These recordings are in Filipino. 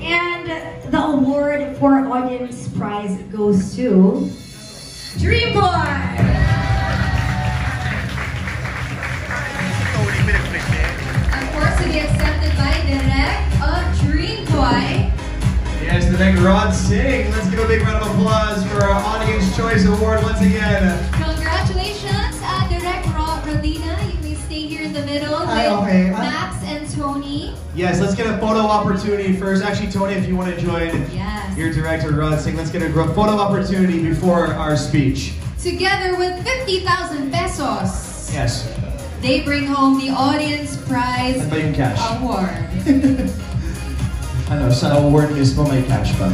And the award for audience prize goes to Dream Boy. Of course, to be accepted by Direct of Dream Boy. Yes, Direct Rod Singh. Let's give a big round of applause for our Audience Choice Award once again. Congratulations, Direct Rodina. You may stay here in the middle with Max and Tony. Yes, let's get a photo opportunity first. Actually, Tony, if you want to join your director, Rod Singh, let's get a photo opportunity before our speech. Together with 50,000 pesos. Yes. They bring home the Audience Prize Award. Ano, sa award mismo may cash pa.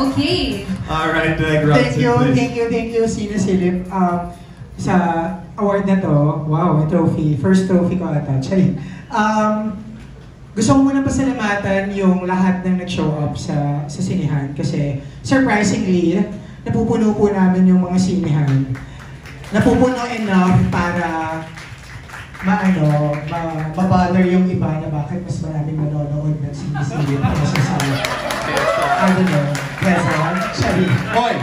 Okay. Alright, Rod Singh, thank you, Sina Silip. Sa award na to, wow, may trophy. First trophy ko ata. Gusto ko muna pasalamatan yung lahat ng nag-show up sa sinihan kasi surprisingly, napupuno po namin yung mga sinihan. Napupuno enough para ma-bother yung iba na bakit mas maraming manonood ng sinisilip kasi sa I don't know, Quezon, Shari. Hoy!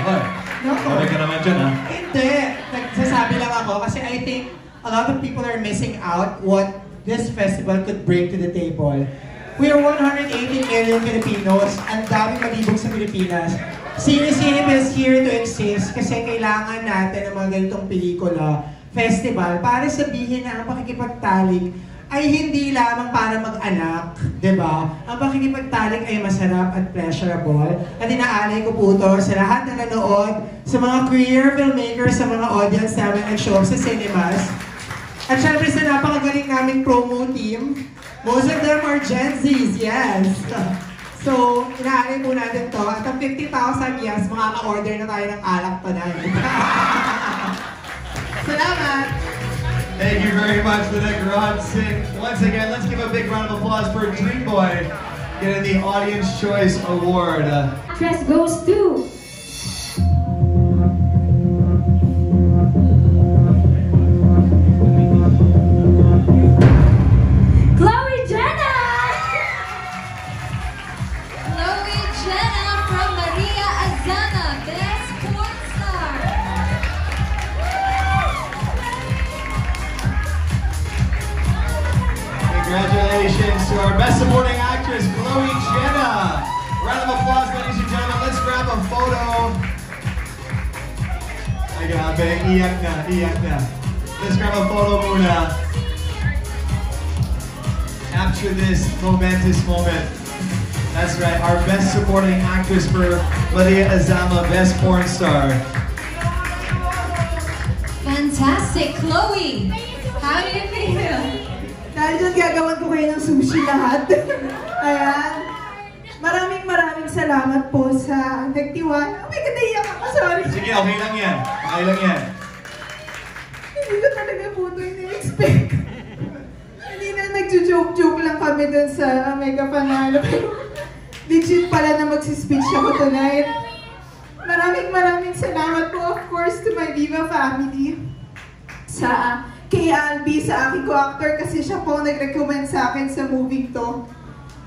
Sabi ka naman dyan, ha? Hindi! Nagsasabi lang ako kasi I think a lot of people are missing out what this festival could bring to the table. We are 180 million Filipinos, ang daming malibog sa Pilipinas. Sinisilip is here to exist kasi kailangan natin ng mga ganitong pelikula, festival, para sabihin na ang pakikipagtalik ay hindi lamang para mag-anak, di ba? Ang pakikipagtalik ay masarap at pleasurable. At inaalay ko po ito sa lahat na nanood, sa mga queer filmmakers, sa mga audience namin nag-show sa cinemas. At syempre sa napakagaling naming promo team, most of them are Gen Zs, yes! So, inaalay po natin to. At ang 50,000, yes, makaka-order na tayo ng alak tonight. Salamat! Thank you very much, Direct Rod Singh. Once again, let's give a big round of applause for Dream Boy getting the Audience Choice Award. Actress goes to Chloe Jenna! Chloe Jenna from Maria Azana, Best Porn Star. Congratulations to our Best Supporting Actress, Chloe Jenna. Round of applause, ladies and gentlemen. Let's grab a photo. Ay, grabe. Iyak na. Let's grab a photo muna. Capture this momentous moment. That's right, our Best Supporting Actress for Maria Azama, Best Porn Star. Fantastic, Chloe. How do you feel? Dahil dyan gagawan ko kayo ng sushi lahat. Ayan. Maraming salamat po sa nagtiwala. Oh my God, naiyak ako, sorry. Sige, okay lang yan. Hindi ko talaga po ito ini-expect. Hindi na nagjo-joke lang kami dun sa Mega Panalo. Legit pala na magsispeech ako tonight. Maraming salamat po, of course, to my Viva family. Kay Albi, sa aking co-actor, kasi siya po nag-recommend sa akin sa movie to.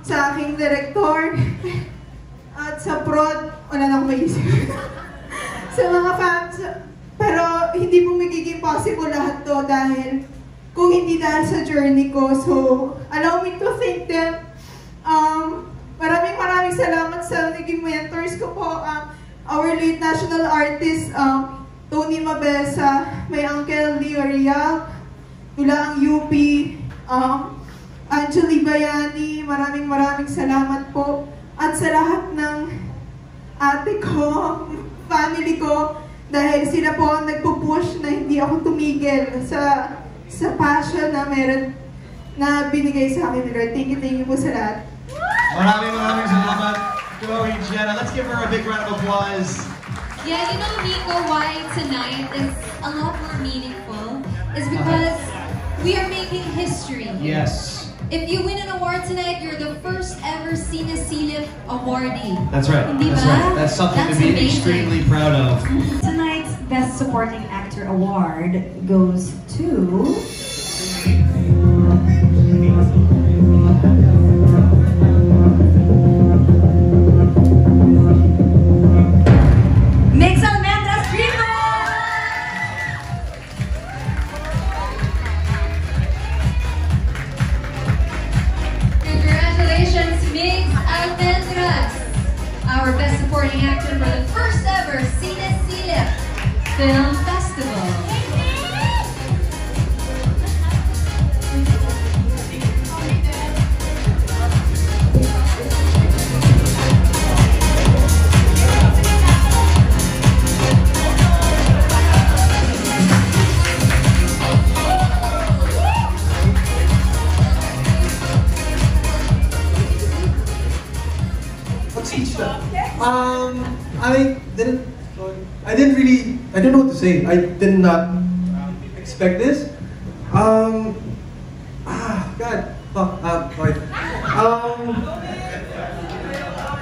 Sa aking director, at sa prod, wala na akong maisip. Sa mga fans, pero hindi po magiging possible lahat to dahil kung hindi dahil sa journey ko. So, allow me to thank them. Maraming salamat sa naging mentors ko po. Our late national artist, Tony Mabesa, may Uncle Leo Rial, Tulaang UP, Angeli Bayani, maraming salamat po. At sa lahat ng ate ko, family ko, dahil sila po ang nagpo-push na hindi ako tumigil sa passion na meron na binigay sa akin ni Lord. Thank you po sa lahat. Maraming salamat, Chloe Jenna. Let's give her a big round of applause. Yeah, you know, Nico, why tonight is a lot more meaningful is because we are making history. Yes. If you win an award tonight, you're the first ever Sinisilip awardee. That's right. That's right. That's something to be extremely proud of. Tonight's Best Supporting Actor Award goes to supporting actor for the first ever Cine Silip Film Festival. I didn't know what to say. I did not expect this. God, fuck, right.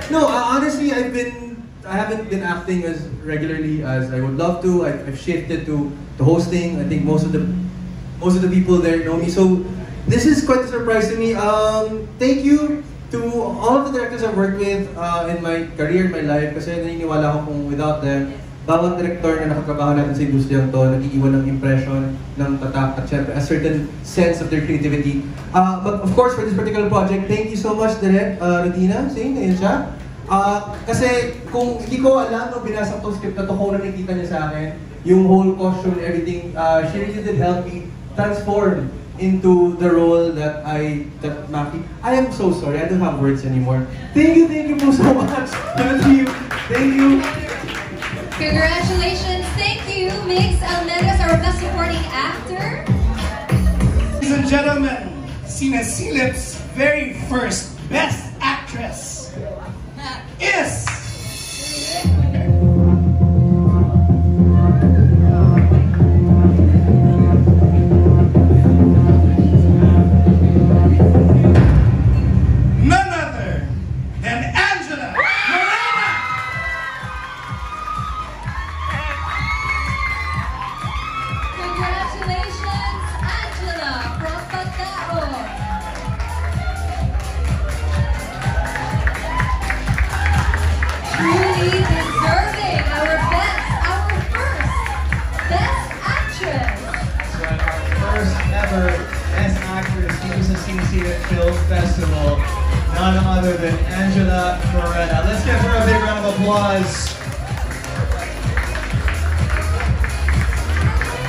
No, honestly, I haven't been acting as regularly as I would love to. I've shifted to hosting. I think most of the people there know me. So this is quite a surprise to me. Thank you to all of the directors I've worked with in my career, in my life, kasi naniniwala ako kung without them, bawat director na nakatrabaho natin sa industriyang to, nag-iiwan ng impression, ng tatak, at syempre, a certain sense of their creativity. But of course, for this particular project, thank you so much, Direk Rodina. Sing, ayun siya. Kasi kung hindi ko alam nung binasa ko script na to, kung nakikita niya sa akin, yung whole costume and everything, she really did help me transform into the role that Maki. I am so sorry, I don't have words anymore. Thank you po so much. Thank you. Congratulations, thank you, Mix Almendras, our best supporting actor. Ladies and gentlemen, Cine Silip's very first Best Actress is... Film Festival, none other than Angela Morena. Let's give her a big round of applause.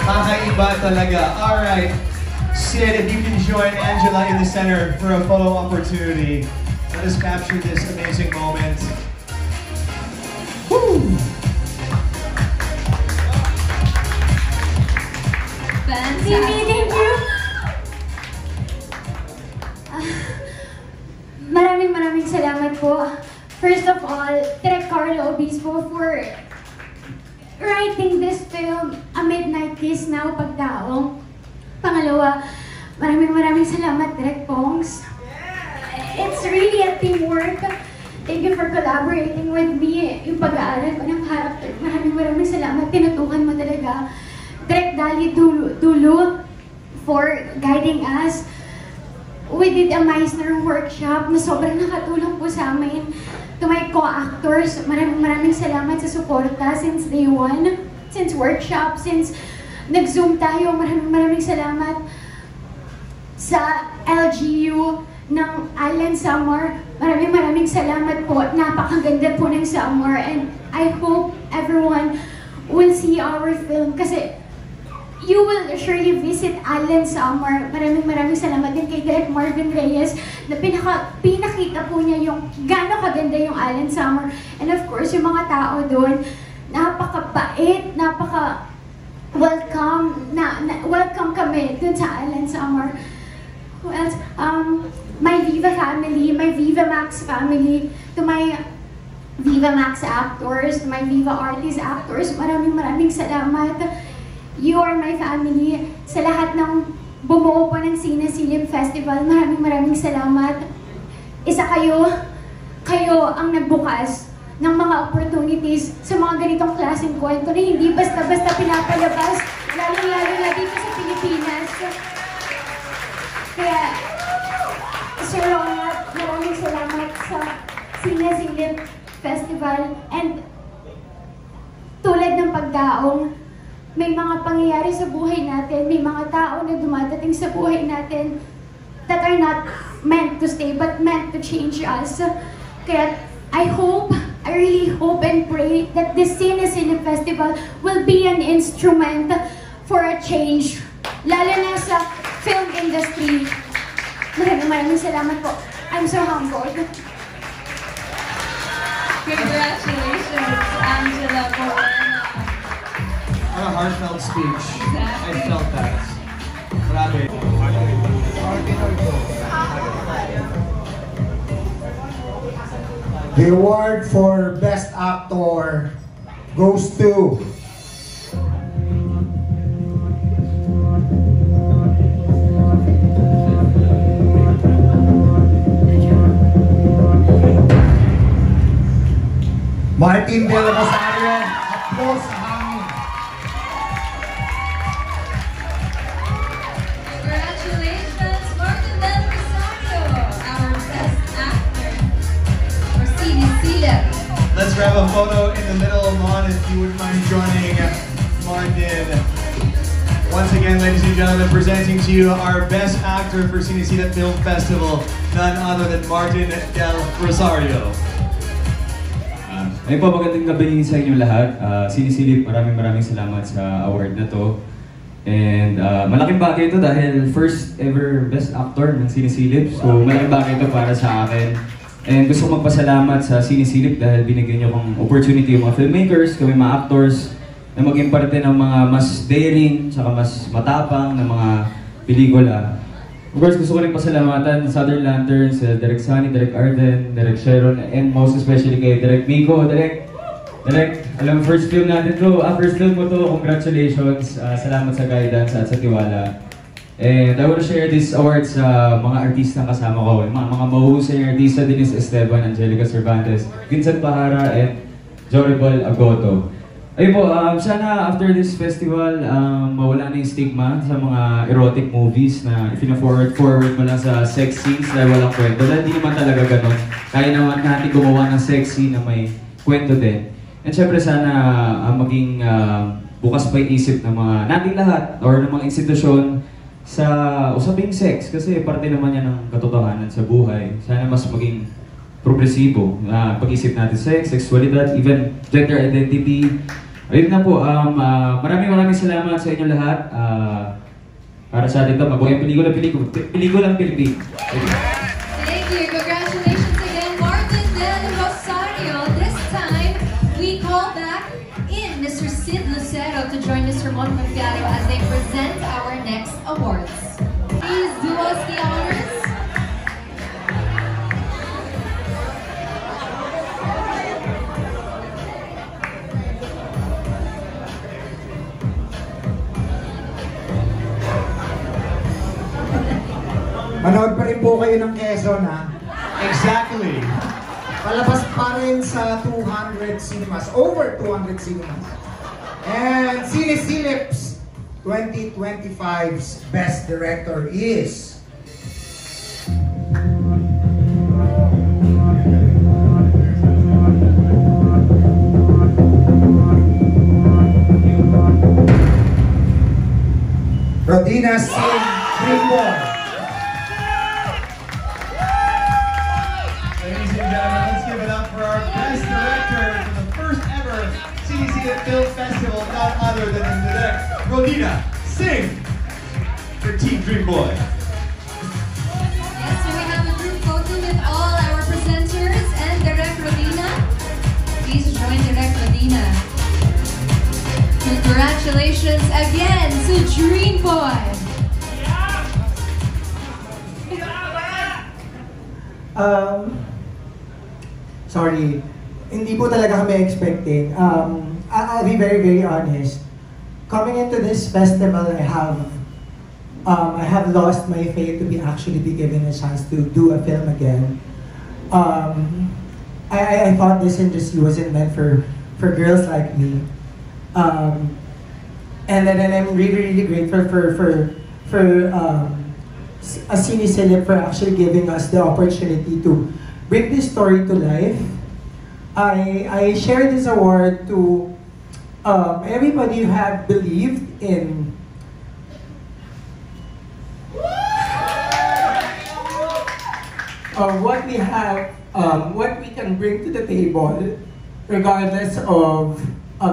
Kakaiba talaga. All right, Sid, if you can join Angela in the center for a photo opportunity. Let us capture this amazing moment. Woo! Fantastic. Thank you. Maraming salamat po. First of all, Direk Carlo Obispo for writing this film, A Midnight Kiss Now Pagdaong. Pangalawa, maraming salamat, Direk Pongs. It's really a teamwork. Thank you for collaborating with me. Yung pag-aaral ko ng character. Maraming salamat. Tinutukan mo talaga. Direk Dali Dulu for guiding us. We did a Meisner workshop na sobrang nakatulong po sa amin. To my co-actors, maraming salamat sa suporta since day one, since workshop, since nag-zoom tayo. Maraming salamat sa LGU ng Island Summer. Maraming salamat po. Napakaganda po ng summer, and I hope everyone will see our film kasi you will surely visit Island Summer. Maraming salamat din kay Direk Marvin Reyes na pinakita po niya yung gaano kaganda yung Island Summer. And of course, yung mga tao doon, napakabait, welcome kami doon sa Island Summer. Who else? My Viva family, my Viva Max family, to my Viva Max actors, to my Viva Artist actors, maraming salamat. You are my family. Sa lahat ng bumuo po ng Cine Silip Festival, maraming salamat. Isa kayo ang nagbukas ng mga opportunities sa mga ganitong klaseng kwento na hindi basta-basta pinapalabas, lalo-lalo na dito sa Pilipinas. Kaya, Sir Ronald, maraming salamat sa Cine Silip Festival. And tulad ng pagdaong, may mga pangyayari sa buhay natin, may mga tao na dumadating sa buhay natin that are not meant to stay, but meant to change us. Kaya I hope I really hope and pray that this Cine Festival will be an instrument for a change, lalo na sa film industry. Maraming salamat po. I'm so humbled. Congratulations, Angela, for What a heartfelt speech. I felt that. Grabe. The award for Best Actor goes to Martin Del Rosario. Applause sa hangin. Congratulations, Martin Del Rosario, our best actor for Silip. Let's grab a photo in the middle, Mon, if you wouldn't mind joining Martin. Once again, ladies and gentlemen, presenting to you our best actor for Sinisila Film Festival, none other than Martin Del Rosario. Ayun po, magandang gabi sa inyo lahat. Sinisilip, maraming salamat sa award na to. And malaking bagay ito dahil first ever best actor ng Sinisilip. So malaking bagay ito para sa akin. And gusto ko magpasalamat sa Sinisilip dahil binigyan niyo akong opportunity yung mga filmmakers, kami mga actors, na maging parte ng mga mas daring, saka mas matapang na mga pelikula. Of course, gusto ko rin pasalamatan sa Southern Lanterns, Direk Sunny, Direk Arden, Direk Sharon, and most especially kay Direk Miko. Direk, alam, first film natin to. First film mo to. Congratulations. Salamat sa guidance at sa tiwala. And I want to share this award sa mga artista kasama ko. Yung mga mahusay yung artista, Dennis Esteban, Angelica Cervantes, Vincent Pahara, and Joribal Agoto. Ayun po, sana after this festival, mawala na yung stigma sa mga erotic movies na forward mo lang sa sex scenes dahil walang kwento. Dahil hindi naman talaga ganun. Kaya naman natin gumawa ng sex scene na may kwento din. And syempre sana maging bukas pa yung isip ng mga nating lahat or ng mga institusyon sa usaping sex. Kasi parte naman yan ng katotohanan sa buhay. Sana mas maging progresibo. Pag-isip natin sex, sexualidad, even gender identity. Ayun na po, maraming salamat sa inyo lahat. Para sa atin ito, mabuhay pelikulang Pilipino. Thank you. Congratulations again, Martin Del Rosario. This time, we call back in Mr. Sid Lucero to join Mr. Mon Confiado as they present our next awards. Please do us the honors. Manood pa rin po kayo ng Quezon, ha? Exactly. Palabas pa rin sa 200 cinemas, over 200 cinemas. And Sinisilip's 2025's Best Director is... Rodina Singh Greenwald. Ladies and gentlemen, let's give it up for our best director for the first ever Sinisila Film Festival, none other than Rodina Singh for Team Dream Boy. Yes, so we have a group photo with all our presenters and Direk Rodina. Please join Direk Rodina. Congratulations again to Dream Boy. Sorry, hindi po talaga kami expecting. I'll be very honest. Coming into this festival, I have lost my faith to actually be given a chance to do a film again. I thought this industry wasn't meant for girls like me. And then I'm really grateful for Sinisilip for actually giving us the opportunity to bring this story to life. I share this award to everybody who have believed in what we have, what we can bring to the table. regardless of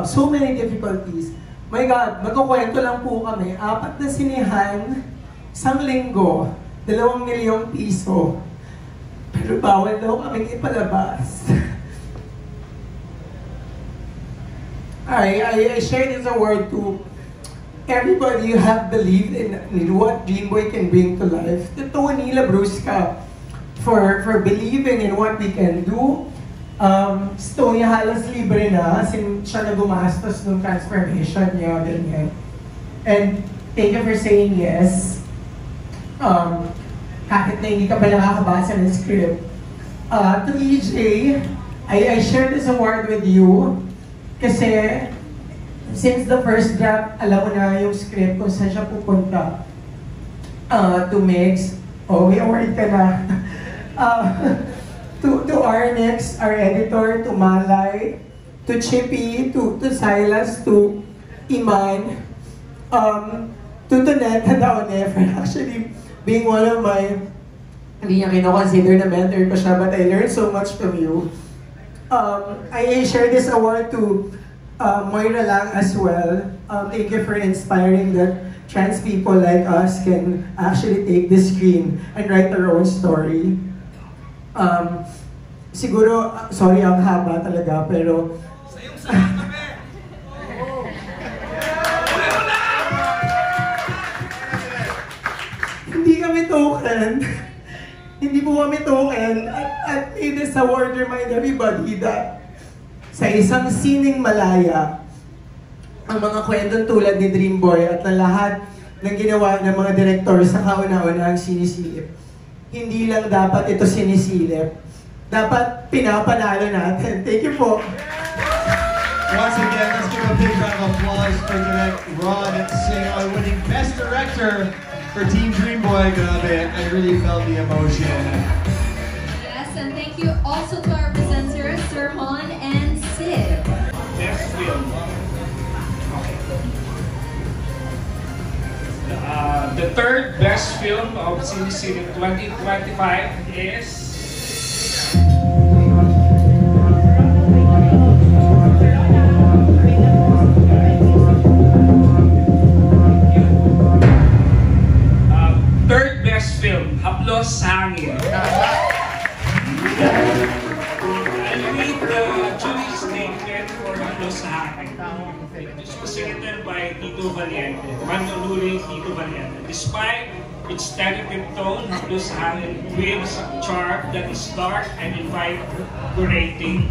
so many difficulties. My God, magkukwento lang po kami, 4 na sinihan, 1 linggo, 2 milyong piso. Pero bawal daw kaming ipalabas. I share this award to everybody who have believed in what Dreamboy can bring to life. To Tony Labrusca for believing in what we can do. Tony halos libre na, siya na gumastos ng transformation niya, ganyan. And thank you for saying yes. Kahit na hindi ka pa nakakabasa ng script. To EJ, I share this award with you kasi since the first draft, alam mo na yung script kung saan siya pupunta. To Megs, may award ka na. To Arnex, our editor, to Malay, to Chippy, to Silas, to Iman, to Tonetta Daone for actually being one of my, hindi niya kino-consider na mentor ko siya, but I learned so much from you. I share this award to Moira Lang as well. Thank you for inspiring that trans people like us can actually take the screen and write our own story. Siguro, sorry, ang haba talaga, pero... Hindi kami token. Hindi po kami token. At may this award remind everybody that sa isang sining malaya, ang mga kwentong tulad ni Dreamboy at na lahat ng ginawa ng mga direktor sa kauna-unahang sinisilip, hindi lang dapat ito sinisilip, dapat pinapanalo natin. Thank you po. Once again, let's give a big round of applause for Direct Rod Singh winning Best Director for Team Dreamboy. Grabe, I really felt the emotion. Yes, and thank you also to our presenters, Sir Han and Sid. Best film. Okay. The third best film of Sinisilip 2025 is third best film, Haplos sa Hangin. I read the jury statement for Haplos sa Hangin. It was written by Tito Valiente, Manoluri Tito Valiente. Despite its tentative tone, Haplos sa Hangin gives a charm that is dark and invigorating.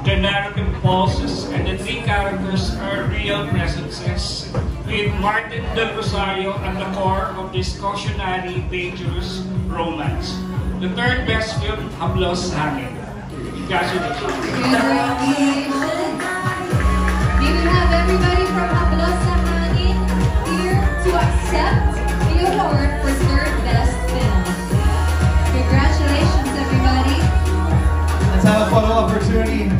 The narrative pulses and the 3 characters are real presences, with Martin Del Rosario at the core of this cautionary, dangerous romance. The third best film, Haplos sa Hangin. Congratulations. We will have everybody from Haplos sa Hangin here to accept the award for third best film. Congratulations, everybody. Let's have a photo opportunity.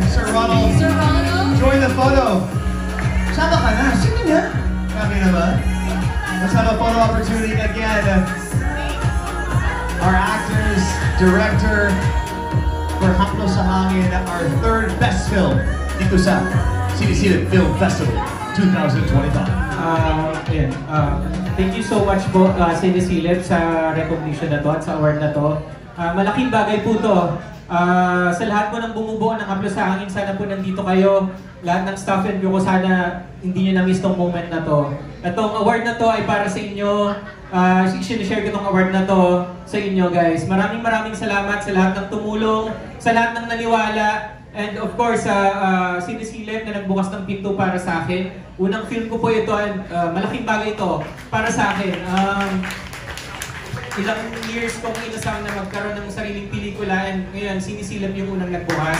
Sir Ronald. Sir Ronald. Join the photo. Sama ka na. Sige na. Kami naman. Let's have a photo opportunity again. Our actors, director for Haplos sa Hangin, our third best film dito sa Sinisilip Film Festival 2025. Thank you so much po Sinisilip sa recognition na to at sa award na to. Malaking bagay po to. Sa lahat po ng bumubuo ng Haplos sa Hangin, sana po nandito kayo. Lahat ng staff and crew ko, sana hindi nyo na-miss tong moment na to. Itong award na to ay para sa inyo. Sinishare ko tong award na to sa inyo, guys. Maraming salamat sa lahat ng tumulong, sa lahat ng naniwala, and of course, Sinisilip na nagbukas ng pinto para sa akin. Unang film ko po ito, and malaking bagay ito para sa akin. Ilang years kong inasam na magkaroon ng sariling pelikula, and ngayon, Sinisilip yung unang nagbukas.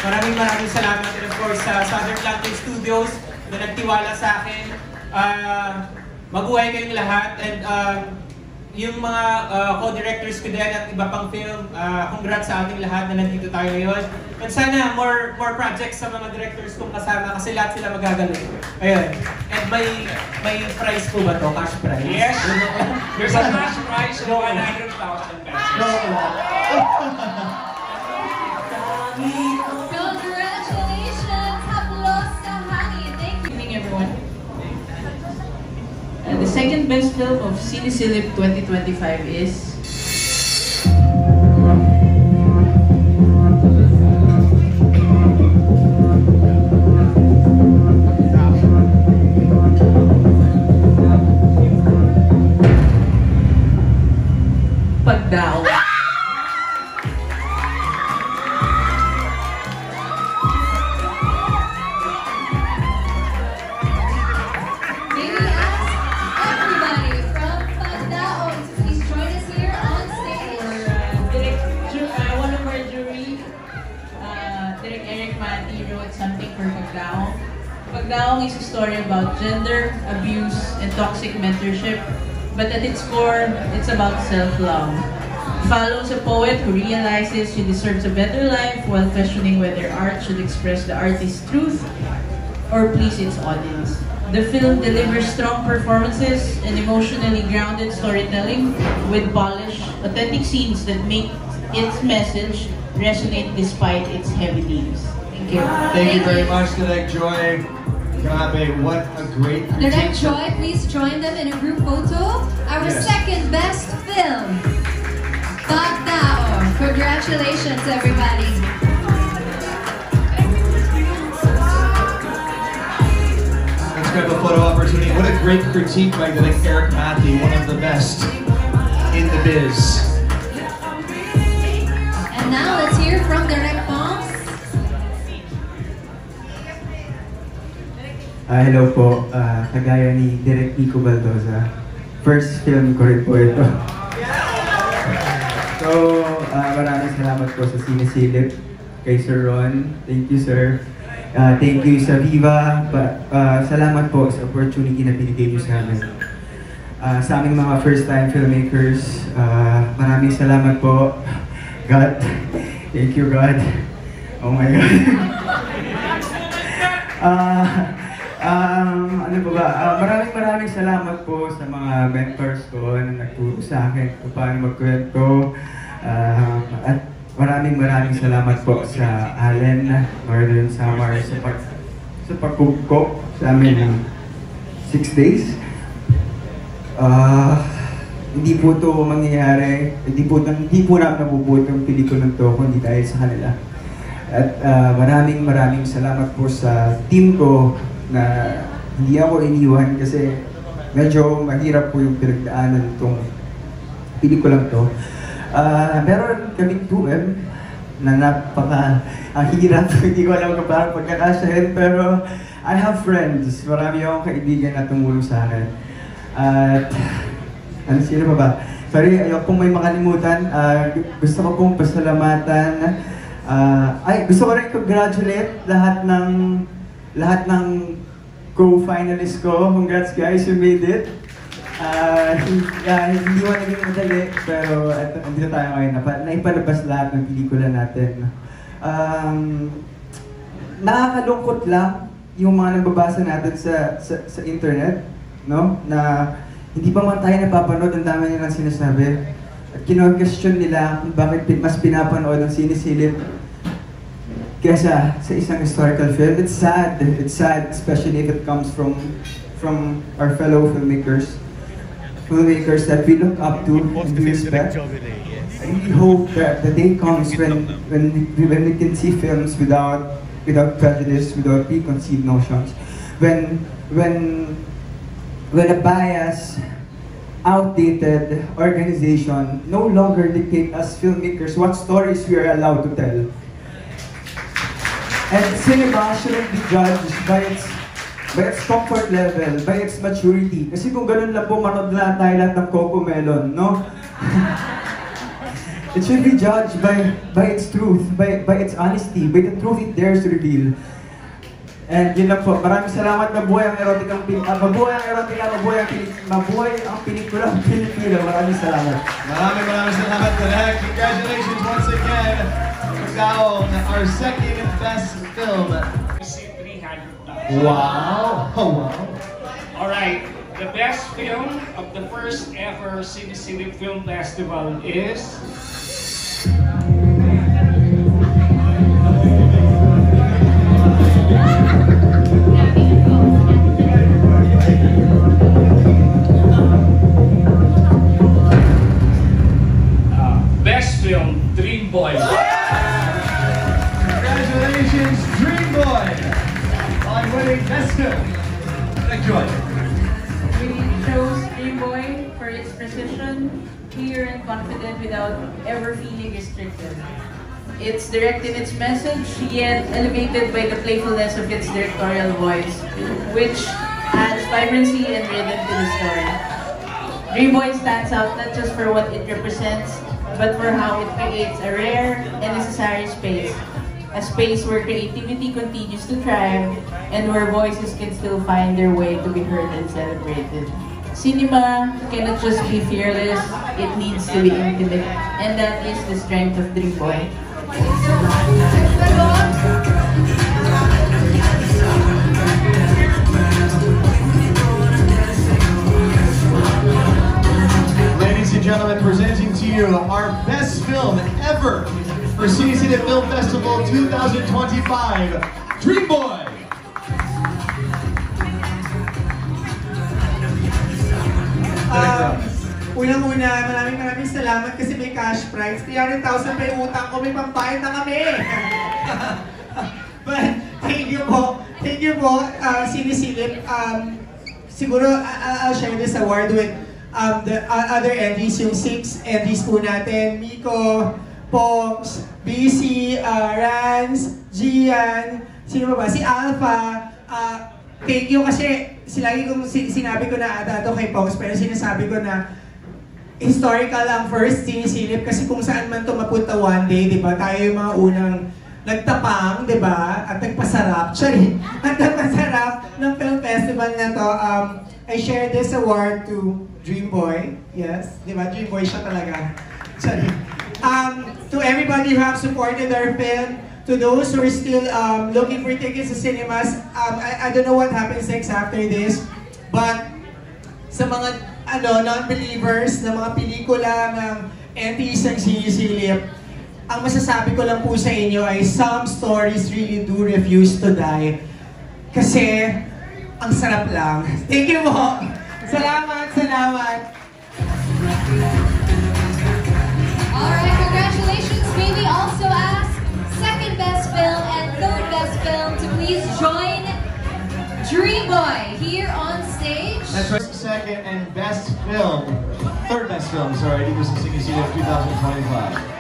Maraming salamat, and of course sa Southern Planting Studios na nagtiwala sa akin. Mabuhay kayong lahat, and yung mga co-directors ko din at iba pang film, congrats sa ating lahat na nandito tayo ngayon. And sana more projects sa mga directors kong kasama kasi lahat sila magagaling. Ayun. And may prize po ba to? Cash prize? Yes. There's a cash prize of 100,000 pesos. Congratulations. second best film of Cinesilip 2025 is... Pagdao. Pagdaong is a story about gender, abuse, and toxic mentorship, but at its core, it's about self-love. Follows a poet who realizes she deserves a better life while questioning whether art should express the artist's truth or please its audience. The film delivers strong performances and emotionally grounded storytelling with polished, authentic scenes that make its message resonate despite its heavy themes. Thank you. Thank you very much, Direct Joy. Grabe, what a great critique. Direct Joy, please join them in a group photo. Our second best film, Pagdao. Congratulations, everybody. Let's grab a photo opportunity. What a great critique by Eric Matthew, one of the best in the biz. And now let's hear from Direct Pongs. Hello po, kagaya ni Direk Nico Baldoza. First film ko rin po ito. So, maraming salamat po sa Cinesilip. Kay Sir Ron, thank you sir. Thank you sa Viva. Salamat po sa opportunity na binigay niyo sa amin. Sa aming mga first time filmmakers, maraming salamat po. God, thank you God. Oh my God. Ano ba ba? Maraming salamat po sa mga mentors ko na nagturo sa akin kung paano magkwento. At maraming salamat po sa Allen, Northern Samar sa pagkukok sa amin ng 6 days. Hindi po ito mangyayari, hindi po namin nabubuo itong pelikulang to kundi dahil sa kanila. At maraming salamat po sa team ko na hindi ako iniwan kasi medyo mahirap po yung pinagdaanan itong pelikulang to. Meron kaming 2M na napaka-hirap, hindi ko alam kung paano pagkakasahin, pero I have friends, marami akong kaibigan na tumulong sa akin. At sino pa ba? Sorry, ayoko pong may makalimutan. Gusto ko pong pasalamatan. Gusto ko rin congratulate lahat ng co-finalists ko. Congrats guys, you made it. Hindi mo naging madali, pero andito tayo ngayon. Naipalabas lahat ng pelikula natin. Nakakalungkot lang yung mga nababasa natin sa internet, no? Na hindi pa man tayo napapanood, ang dami nilang sinasabi. At kino-question nila kung bakit mas pinapanood ang Cinesilip kesa sa isang historical film. It's sad, especially if it comes from our fellow filmmakers that we look up to and we respect. I really hope that the day comes when we can see films without prejudice, without preconceived notions. When a biased, outdated organization no longer dictate us filmmakers what stories we are allowed to tell. And cinema shouldn't be judged by its comfort level, by its maturity. Kasi kung ganun lang po, manood lang tayo lahat ng Coco Melon, no? It should be judged by its truth, by its honesty, by the truth it dares to reveal. And yun lang po, maraming salamat. Mabuhay ang erotikang mabuhay ang pelikulang Pilipino. Maraming salamat. Maraming salamat, Direk. Congratulations once again. Pagdao, our second best film. Wow! Oh, wow! Alright, the best film of the first ever Cinesilip Film Festival is... winning Best Film. Enjoy. We chose Dream Boy for its precision, clear and confident without ever feeling restricted. It's direct in its message, yet elevated by the playfulness of its directorial voice, which adds vibrancy and rhythm to the story. Dream Boy stands out not just for what it represents, but for how it creates a rare and necessary space. A space where creativity continues to thrive and where voices can still find their way to be heard and celebrated. Cinema cannot just be fearless, it needs to be intimate. And that is the strength of Dream Boy. Ladies and gentlemen, presenting to you our best film ever for Sinisila Film Festival 2025, Dream Boy! Unang-una, maraming salamat kasi may cash prize. 300,000 pa yung utang ko, may pambayad na kami! But, thank you po, Sinisilip. Siguro, I'll share this award with the other entries, yung 6 entries po natin. Miko, Pops, BC, Rans, Gian, sino ba? Si Alpha. Thank you kasi sinabi ko na ata ito kay Pops, pero sinasabi ko na historical ang first Sinisilip kasi kung saan man ito mapunta one day, di ba? Tayo yung mga unang nagtapang, di ba? At nagpasarap, at nagpasarap ng film festival na to. I share this award to Dream Boy. Yes, di ba? Dream Boy siya talaga. To everybody who have supported our film, to those who are still looking for tickets to cinemas, I don't know what happens next after this, but sa mga non-believers na mga pelikula ng entities ng Sinisilip, ang masasabi ko lang po sa inyo ay some stories really do refuse to die. Kasi, ang sarap lang. Thank you po! Salamat! Alright, congratulations. May we also ask second best film and third best film to please join Dream Boy here on stage. That's right, second and best film. Third best film, sorry, dito sa Sinisila 2025.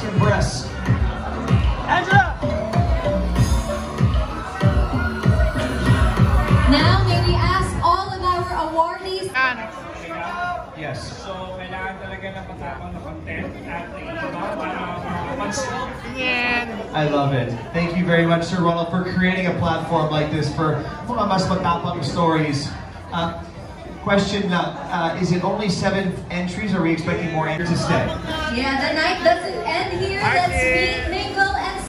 Compress. Angela! Now, may we ask all of our awardees? Yes. So, kailangan talaga ng patapang na content at para mapansin. I love it. Thank you very much, Sir Ronald, for creating a platform like this for mga mas matapang stories. Question lang, is it only 7 entries? Or are we expecting more entries to stay? Yeah, the night doesn't end here. Let's meet